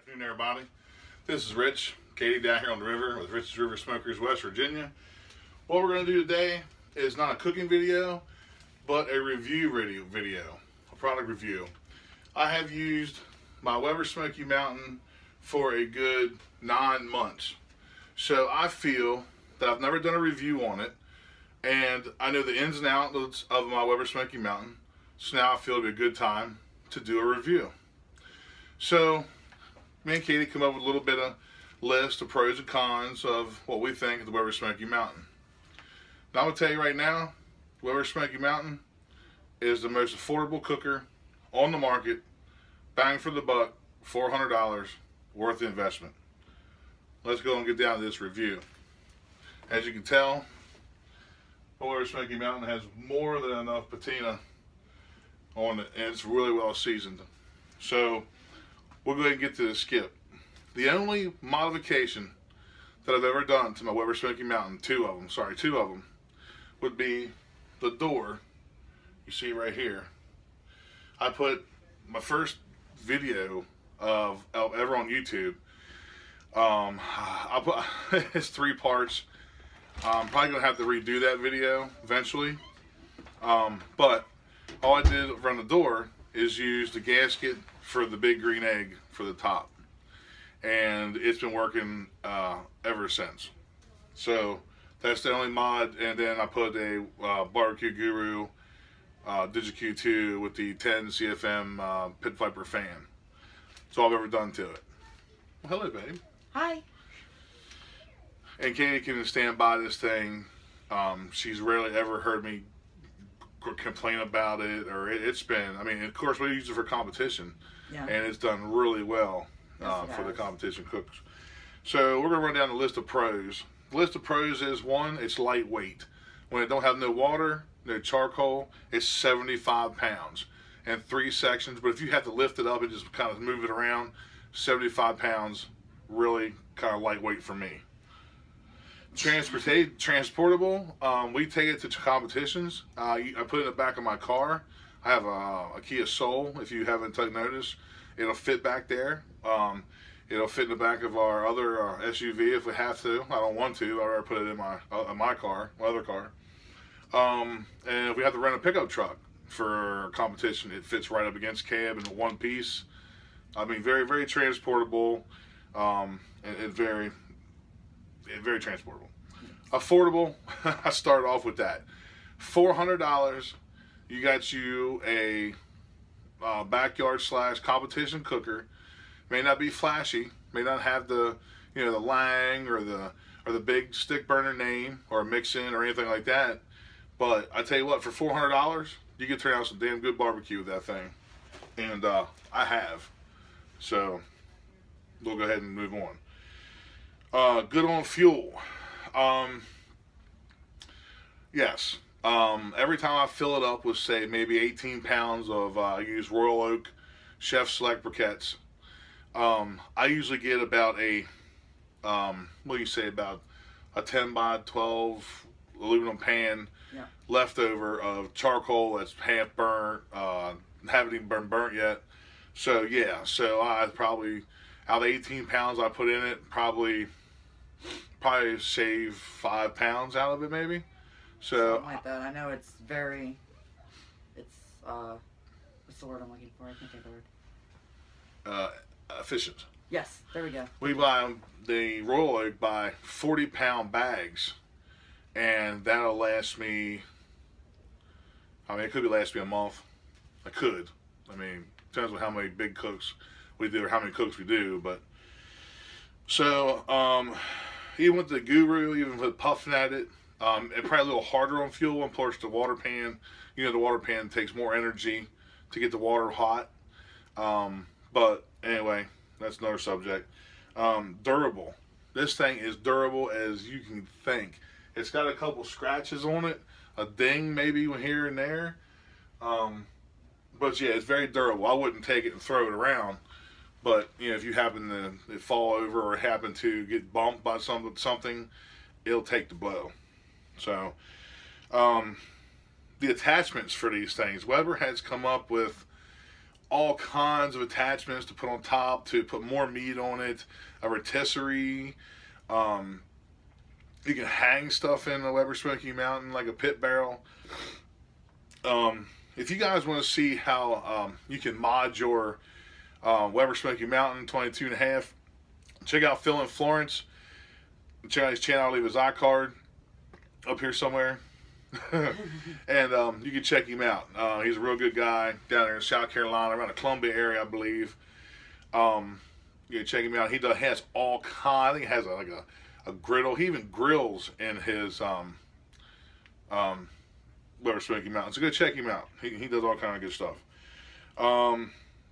Afternoon, everybody. This is Rich, Katie down here on the river with Rich's River Smokers, West Virginia. What we're going to do today is not a cooking video, but a review video, a product review. I have used my Weber Smokey Mountain for a good 9 months. So I feel that I've never done a review on it, and I know the ins and outs of my Weber Smokey Mountain. So now I feel it'd be a good time to do a review. So me and Katie come up with a little bit of list of pros and cons of what we think of the Weber Smokey Mountain. Now I'm going to tell you right now, Weber Smokey Mountain is the most affordable cooker on the market. Bang for the buck, $400, worth the investment. Let's go and get down to this review. As you can tell, Weber Smokey Mountain has more than enough patina on it, and it's really well seasoned. So we'll go ahead and get to the skip. The only modification that I've ever done to my Weber Smokey Mountain, two of them, would be the door you see right here. I put my first video of ever on YouTube. It's 3 parts. I'm probably gonna have to redo that video eventually. But all I did around the door is use the gasket for the big green egg for the top, and it's been working ever since. So that's the only mod. And then I put a BBQ Guru DigiQ2 with the 10 CFM Pit Viper fan. That's all I've ever done to it. Well, hello, babe. Hi. And Katie can stand by this thing. She's rarely ever heard me complain about it, or it's been, I mean, of course we use it for competition, yeah, and it's done really well for the competition cooks. So we're going to run down the list of pros. The list of pros is, one, it's lightweight. When it don't have no water, no charcoal, it's 75 pounds and 3 sections. But if you have to lift it up and just kind of move it around, 75 pounds, really kind of lightweight for me. Transportable. We take it to competitions. I put it in the back of my car. I have a Kia Soul. If you haven't noticed, it'll fit back there. It'll fit in the back of our other SUV if we have to. I don't want to. I already put it in my car, my other car. And if we have to rent a pickup truck for competition, it fits right up against cab in one piece. I mean, very, very transportable, and very transportable. Affordable. I started off with that. $400. You got you a backyard / competition cooker. May not be flashy. May not have the the Lang or the big stick burner name or mix-in or anything like that. But I tell you what, for $400, you can turn out some damn good barbecue with that thing, and I have. So we'll go ahead and move on. Good on fuel. Yes. Every time I fill it up with, say, maybe 18 pounds of, I use Royal Oak Chef Select briquettes. I usually get about a, what do you say, about a 10 by 12 aluminum pan, yeah, leftover of charcoal that's half burnt, haven't even been burnt yet. So yeah, so I probably, out of 18 pounds I put in it, probably save 5 pounds out of it, maybe. So something like that. I know it's very, what's the word I'm looking for? I can't think of the word. Efficient. Yes, there we go. We buy the Royal Oak by 40-pound bags, and that'll last me, I mean, it could last me a month. I could. I mean, depends on how many big cooks we do or how many cooks we do. But so even with the Guru, even with puffing at it, it's probably a little harder on fuel. And plus the water pan, the water pan takes more energy to get the water hot. But anyway, that's another subject. Durable. This thing is durable as you can think. It's got a couple scratches on it, a ding maybe here and there. But yeah, it's very durable. I wouldn't take it and throw it around. But if you happen to fall over or happen to get bumped by something, it'll take the blow. So the attachments for these things, Weber has come up with all kinds of attachments to put on top to put more meat on it, a rotisserie. You can hang stuff in the Weber Smokey Mountain like a pit barrel. If you guys want to see how you can mod your Weber Smokey Mountain 22.5, check out Phil in Florence. Check out his channel. I'll leave his iCard up here somewhere. And you can check him out. He's a real good guy down there in South Carolina, around the Columbia area, I believe. You can check him out. He has all kinds. I think he has like a griddle. He even grills in his Weber Smokey Mountain. So go check him out. He does all kind of good stuff.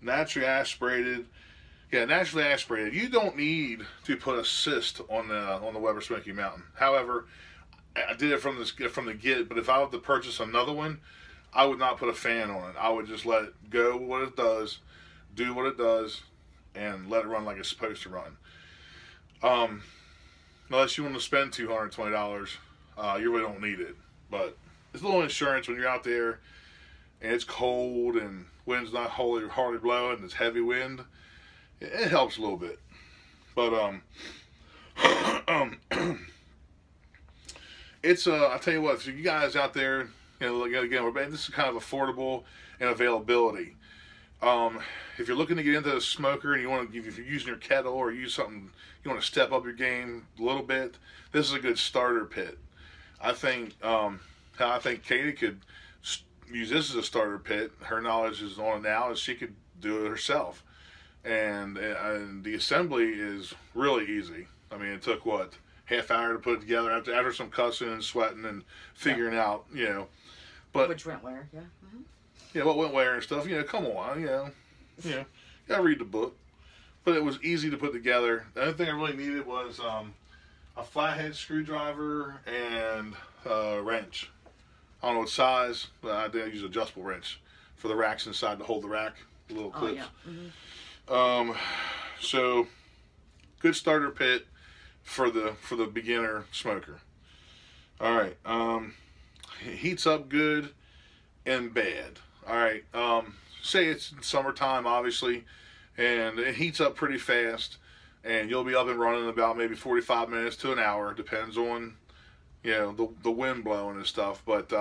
Naturally aspirated. Yeah, naturally aspirated. You don't need to put a cyst on the Weber Smokey Mountain. However, I did it from the get. But if I were to purchase another one, I would not put a fan on it. I would just let it go what it does, do what it does, and let it run like it's supposed to run. Unless you want to spend $220, you really don't need it. But it's a little insurance when you're out there and it's cold and wind's not hardly blowing and it's heavy wind. It helps a little bit. But it's I'll tell you what, for you guys out there, you know, again, this is kind of affordable and availability. If you're looking to get into a smoker and you want to, if you're using your kettle or use something, you want to step up your game a little bit, this is a good starter pit. I think Katie could use this as a starter pit. Her knowledge is on it now, and she could do it herself. And the assembly is really easy. I mean, it took what, half hour to put it together after some cussing and sweating and figuring out, you know. But which went where, yeah. Mm-hmm. Yeah, what went where and stuff. You know, come on, you know, you gotta read the book. But it was easy to put together. The only thing I really needed was a flathead screwdriver and a wrench. I don't know what size, but I did use an adjustable wrench for the racks inside to hold the rack, the little clips. Oh, yeah. So good starter pit for the beginner smoker. All right, it heats up good and bad. All right, say it's summertime, obviously, and it heats up pretty fast, and you'll be up and running in about maybe 45 minutes to an hour, depends on, you know, the wind blowing and stuff. But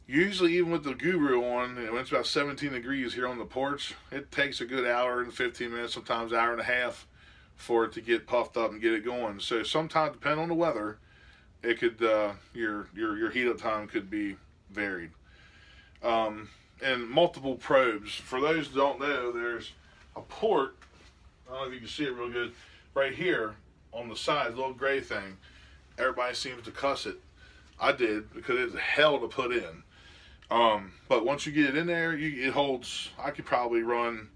usually, even with the Guru on, when it's about 17 degrees here on the porch, it takes a good hour and 15 minutes, sometimes an hour and a half, for it to get puffed up and get it going. So sometimes, depending on the weather, it could your heat up time could be varied. And multiple probes. For those who don't know, there's a port, I don't know if you can see it real good, right here on the side, little gray thing. Everybody seems to cuss it. I did, because it's hell to put in. But once you get it in there, it holds, I could probably run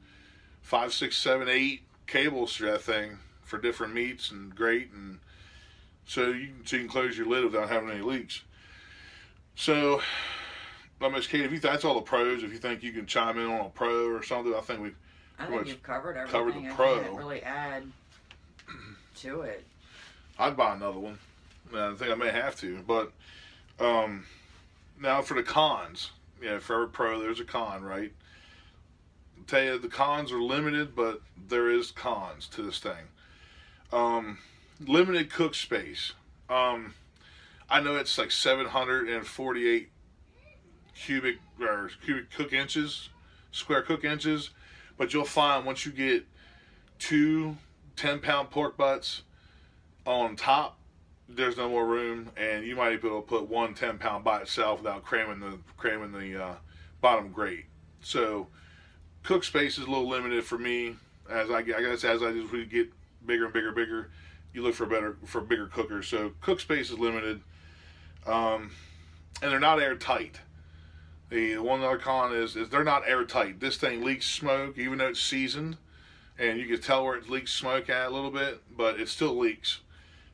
5, 6, 7, 8 cables through that thing for different meats and grate, and so you can close your lid without having any leaks. So, Miss Kate, if you that's all the pros. If you think you can chime in on a pro or something, I think you've covered everything. Covered the pro. I can't really add to it. I'd buy another one. I think I may have to, but now for the cons. Yeah, for every pro, there's a con, right? I'll tell you, the cons are limited, but there is cons to this thing. Limited cook space. I know it's like 748 cubic cook inches, square cook inches, but you'll find once you get 2 10-pound pork butts on top, there's no more room, and you might be able to put 1 10-pound by itself without cramming the bottom grate. So cook space is a little limited for me. As we get bigger and bigger, you look for bigger cookers. So cook space is limited, and they're not airtight. The one other con is they're not airtight. This thing leaks smoke, even though it's seasoned, and you can tell where it leaks smoke at a little bit, but it still leaks.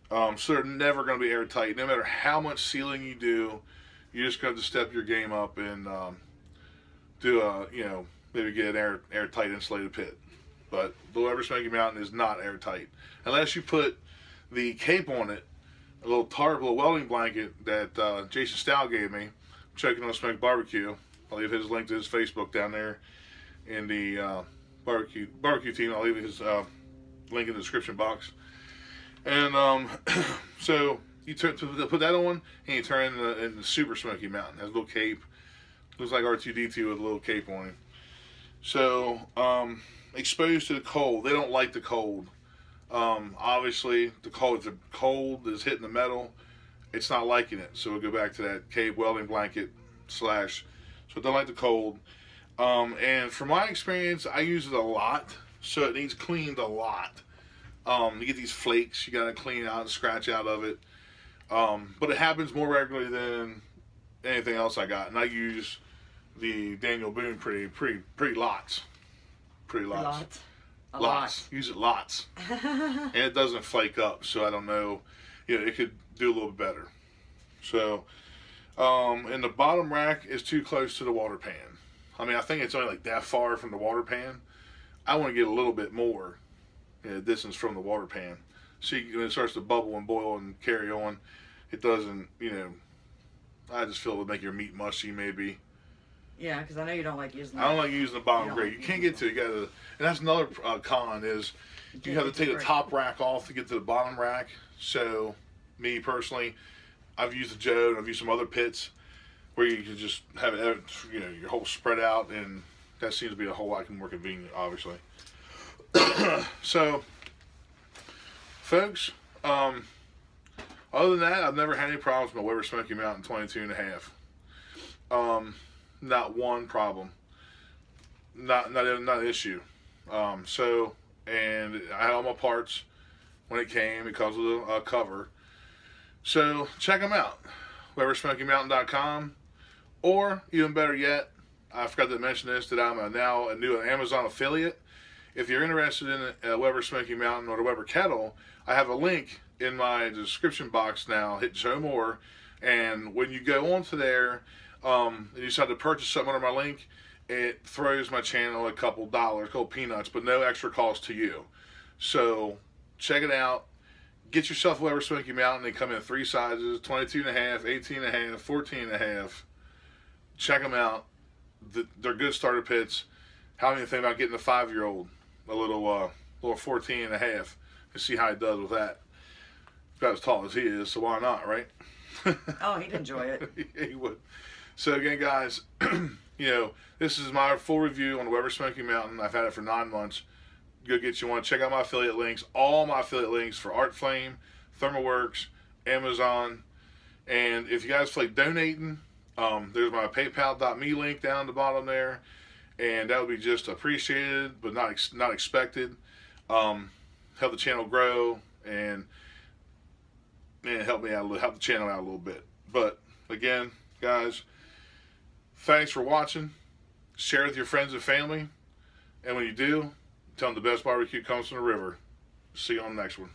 So they're never going to be airtight. No matter how much sealing you do, you just got to step your game up and do maybe get an airtight insulated pit. But the Weber Smokey Mountain is not airtight unless you put the cape on it, a little tarp, a little welding blanket that Jason Stow gave me. Checking on Smoke Barbecue. I'll leave his link to his Facebook down there in the barbecue team. I'll leave his link in the description box. And so you put that on, and you turn in the Super Smoky Mountain. It has a little cape. Looks like R2-D2 with a little cape on him. So exposed to the cold. They don't like the cold. Obviously, the cold is hitting the metal. It's not liking it. So we'll go back to that cape welding blanket / so it don't like the cold. And from my experience, I use it a lot, so it needs cleaned a lot. You get these flakes, you gotta clean out and scratch out of it. But it happens more regularly than anything else I got, and I use the Daniel Boone pretty lots. Lots. Use it lots. And it doesn't flake up, so I don't know. It could do a little bit better. So, and the bottom rack is too close to the water pan. I mean, I think it's only like that far from the water pan. I want to get a little bit more distance from the water pan. See, when it starts to bubble and boil and carry on, it doesn't, I just feel it would make your meat mushy maybe. Yeah, because I know you don't like using. I don't like using the bottom grate. You can't get to it. You gotta, and that's another con is you have to take the top rack off to get to the bottom rack. So, me personally, I've used the Joe and I've used some other pits where you can just have it, your whole spread out, and that seems to be a whole lot more convenient, obviously. So, folks, other than that, I've never had any problems with my Weber Smokey Mountain 22.5. Not one problem. Not an issue. So, and I had all my parts when it came because of the cover. So check them out, WeberSmokeyMountain.com, or even better yet, I forgot to mention this, that I'm now a new Amazon affiliate. If you're interested in Weber Smokey Mountain or the Weber Kettle, I have a link in my description box now. Hit show more, and when you go onto there, and you decide to purchase something under my link, it throws my channel a couple peanuts, but no extra cost to you. So check it out. Get yourself a Weber Smokey Mountain. They come in 3 sizes: 22.5, 18.5, 14.5. Check them out. They're good starter pits. How do you think about getting a 5-year-old a little 14.5 and see how he does with that? About as tall as he is, so why not, right? Oh, he'd enjoy it. Yeah, he would. So again, guys, this is my full review on the Weber Smokey Mountain. I've had it for 9 months. Go get you one. Check out my affiliate links. All my affiliate links for Art Flame, ThermaWorks, Amazon. And if you guys feel like donating, there's my PayPal.me link down the bottom there. And that would be just appreciated, but not expected. Help the channel grow and help me out, help the channel out a little bit. But again, guys, thanks for watching. Share with your friends and family. And when you do, tell them the best barbecue comes from the river. See you on the next one.